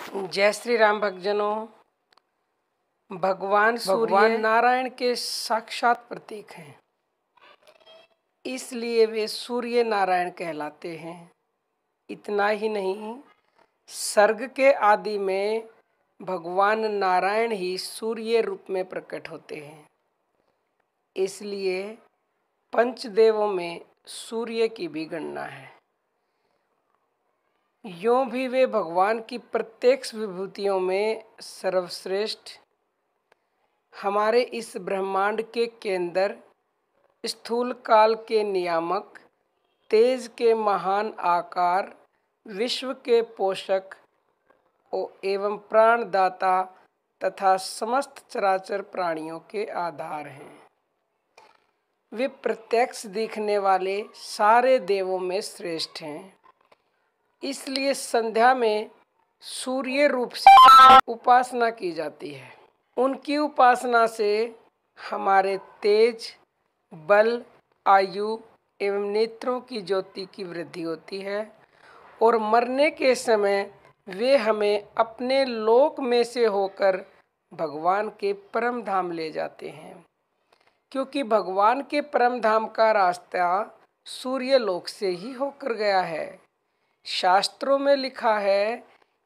जय श्री राम भक्तजनों। भगवान नारायण के साक्षात प्रतीक हैं, इसलिए वे सूर्य नारायण कहलाते हैं। इतना ही नहीं, सर्ग के आदि में भगवान नारायण ही सूर्य रूप में प्रकट होते हैं। इसलिए पंचदेवों में सूर्य की भी गणना है। यों भी वे भगवान की प्रत्येक विभूतियों में सर्वश्रेष्ठ, हमारे इस ब्रह्मांड के केंद्र, स्थूल काल के नियामक, तेज के महान आकार, विश्व के पोषक एवं प्राणदाता तथा समस्त चराचर प्राणियों के आधार हैं। वे प्रत्यक्ष दिखने वाले सारे देवों में श्रेष्ठ हैं। इसलिए संध्या में सूर्य रूप से उपासना की जाती है। उनकी उपासना से हमारे तेज, बल, आयु एवं नेत्रों की ज्योति की वृद्धि होती है और मरने के समय वे हमें अपने लोक में से होकर भगवान के परम धाम ले जाते हैं, क्योंकि भगवान के परम धाम का रास्ता सूर्य लोक से ही होकर गया है। शास्त्रों में लिखा है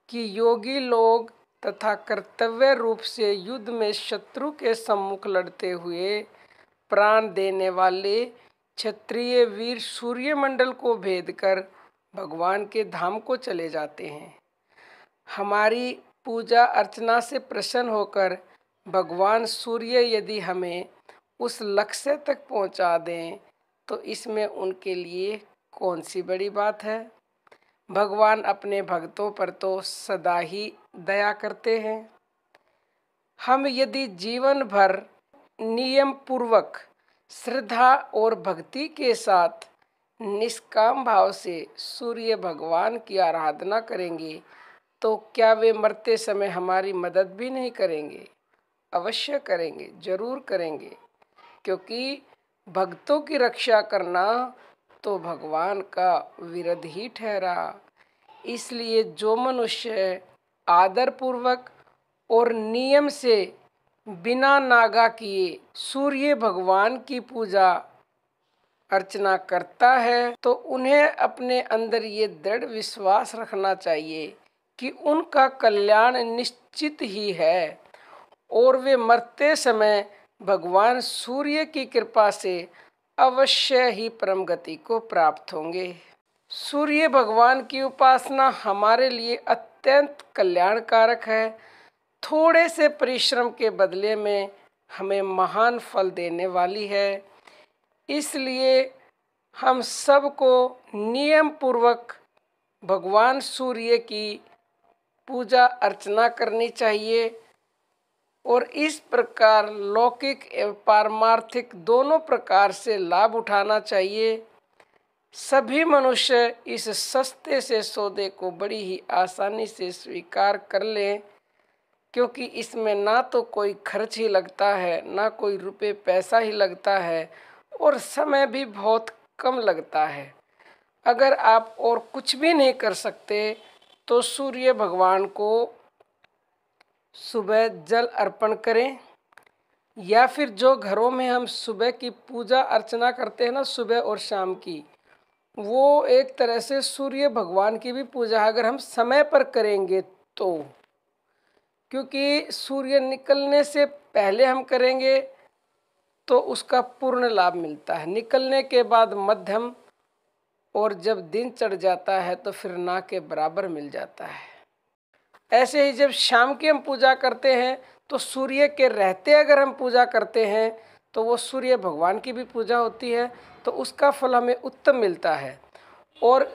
कि योगी लोग तथा कर्तव्य रूप से युद्ध में शत्रु के सम्मुख लड़ते हुए प्राण देने वाले क्षत्रिय वीर सूर्यमंडल को भेद कर भगवान के धाम को चले जाते हैं। हमारी पूजा अर्चना से प्रसन्न होकर भगवान सूर्य यदि हमें उस लक्ष्य तक पहुंचा दें तो इसमें उनके लिए कौन सी बड़ी बात है। भगवान अपने भक्तों पर तो सदा ही दया करते हैं। हम यदि जीवन भर नियम पूर्वक श्रद्धा और भक्ति के साथ निष्काम भाव से सूर्य भगवान की आराधना करेंगे तो क्या वे मरते समय हमारी मदद भी नहीं करेंगे? अवश्य करेंगे, जरूर करेंगे, क्योंकि भक्तों की रक्षा करना तो भगवान का विरध ही ठहरा। इसलिए जो मनुष्य आदर पूर्वक और नियम से बिना नागा किए सूर्य भगवान की पूजा अर्चना करता है तो उन्हें अपने अंदर ये दृढ़ विश्वास रखना चाहिए कि उनका कल्याण निश्चित ही है और वे मरते समय भगवान सूर्य की कृपा से अवश्य ही परम गति को प्राप्त होंगे। सूर्य भगवान की उपासना हमारे लिए अत्यंत कल्याणकारक है। थोड़े से परिश्रम के बदले में हमें महान फल देने वाली है। इसलिए हम सबको नियम पूर्वक भगवान सूर्य की पूजा अर्चना करनी चाहिए और इस प्रकार लौकिक एवं पारमार्थिक दोनों प्रकार से लाभ उठाना चाहिए। सभी मनुष्य इस सस्ते से सौदे को बड़ी ही आसानी से स्वीकार कर लें, क्योंकि इसमें ना तो कोई खर्च ही लगता है, ना कोई रुपए पैसा ही लगता है और समय भी बहुत कम लगता है। अगर आप और कुछ भी नहीं कर सकते तो सूर्य भगवान को सुबह जल अर्पण करें, या फिर जो घरों में हम सुबह की पूजा अर्चना करते हैं ना, सुबह और शाम की, वो एक तरह से सूर्य भगवान की भी पूजा अगर हम समय पर करेंगे तो, क्योंकि सूर्य निकलने से पहले हम करेंगे तो उसका पूर्ण लाभ मिलता है, निकलने के बाद मध्यम, और जब दिन चढ़ जाता है तो फिर ना के बराबर मिल जाता है। ऐसे ही जब शाम की हम पूजा करते हैं तो सूर्य के रहते अगर हम पूजा करते हैं तो वो सूर्य भगवान की भी पूजा होती है, तो उसका फल हमें उत्तम मिलता है। और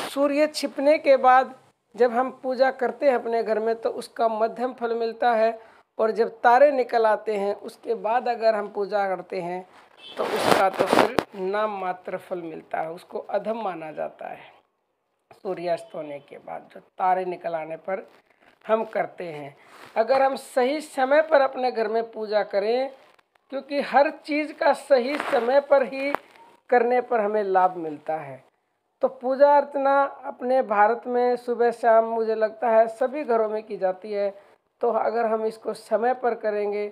सूर्य छिपने के बाद जब हम पूजा करते हैं अपने घर में तो उसका मध्यम फल मिलता है, और जब तारे निकल आते हैं उसके बाद अगर हम पूजा करते हैं तो उसका तो फिर नाम मात्र फल मिलता है, उसको अधम माना जाता है। सूर्यास्त होने के बाद जो तारे निकल आने पर हम करते हैं, अगर हम सही समय पर अपने घर में पूजा करें, क्योंकि हर चीज़ का सही समय पर ही करने पर हमें लाभ मिलता है, तो पूजा अर्चना अपने भारत में सुबह शाम मुझे लगता है सभी घरों में की जाती है। तो अगर हम इसको समय पर करेंगे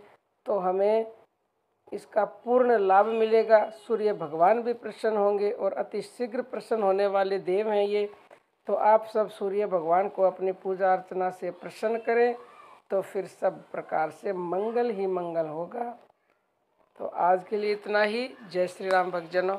तो हमें इसका पूर्ण लाभ मिलेगा। सूर्य भगवान भी प्रसन्न होंगे और अति शीघ्र प्रसन्न होने वाले देव हैं ये। तो आप सब सूर्य भगवान को अपनी पूजा अर्चना से प्रसन्न करें, तो फिर सब प्रकार से मंगल ही मंगल होगा। तो आज के लिए इतना ही। जय श्री राम भक्तजनों।